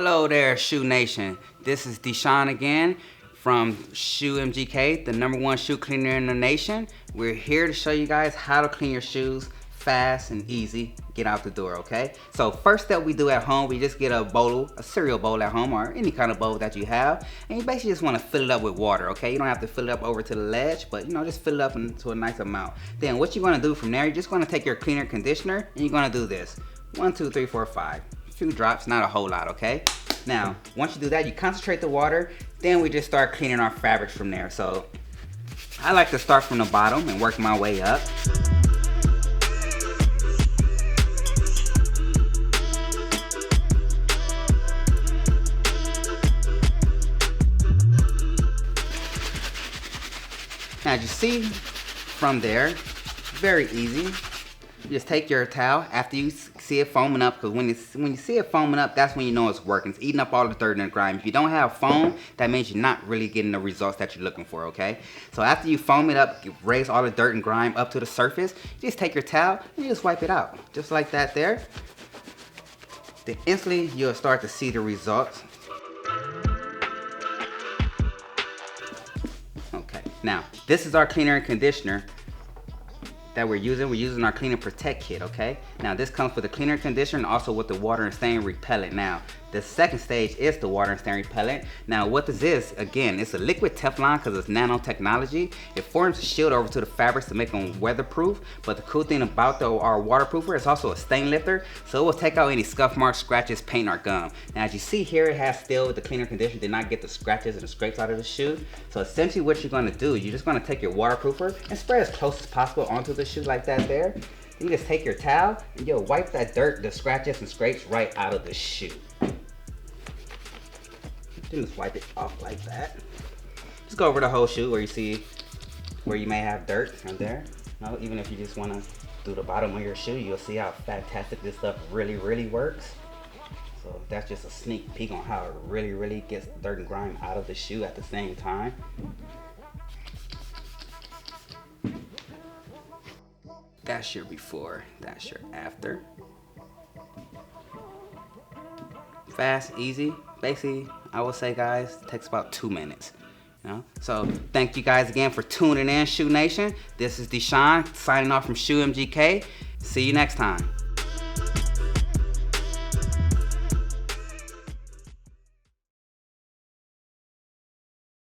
Hello there, Shoe Nation. This is Deshaun again from Shoe MGK, the #1 shoe cleaner in the nation. We're here to show you guys how to clean your shoes fast and easy. Get out the door, okay? So first step we do at home, we just get a cereal bowl at home or any kind of bowl that you have, and you basically just want to fill it up with water, okay? You don't have to fill it up over to the ledge, but just fill it up into a nice amount. Then what you're going to do from there, you're just going to take your cleaner conditioner and you're going to do this. 1, 2, 3, 4, 5. A few drops, not a whole lot, okay? Now, once you do that, you concentrate the water, then we just start cleaning our fabrics from there. So I like to start from the bottom and work my way up. Now, as you see from there, very easy. You just take your towel after you see it foaming up, because when you see it foaming up, that's when you know it's working. It's eating up all the dirt and the grime. If you don't have foam, that means you're not really getting the results that you're looking for, okay? So after you foam it up, you raise all the dirt and grime up to the surface, you just take your towel and you just wipe it out. Just like that there. Then instantly, you'll start to see the results. Okay, now, this is our cleaner and conditioner that we're using. We're using our Clean and Protect kit, okay? Now this comes with the cleaner and conditioner and also with the water and stain repellent. Now, the second stage is the water and stain repellent. Now what this is, again, it's a liquid Teflon because it's nanotechnology. It forms a shield over to the fabrics to make them weatherproof. But the cool thing about our waterproofer, it's also a stain lifter, so it will take out any scuff marks, scratches, paint, or gum. Now as you see here, it has still with the cleaner conditioner did not get the scratches and the scrapes out of the shoe. So essentially what you're going to do, you're just going to take your waterproofer and spray as close as possible onto the shoe like that there. You just take your towel and you'll wipe that dirt, the scratches and scrapes right out of the shoe. Just wipe it off like that. Just go over the whole shoe where you see where you may have dirt right there. No, even if you just want to do the bottom of your shoe, you'll see how fantastic this stuff really works. So that's just a sneak peek on how it really gets dirt and grime out of the shoe at the same time. That's your before, that's your after. Fast, easy. Basically, I would say, guys, it takes about 2 minutes. So thank you guys again for tuning in, Shoe Nation. This is Deshaun signing off from Shoe MGK. See you next time.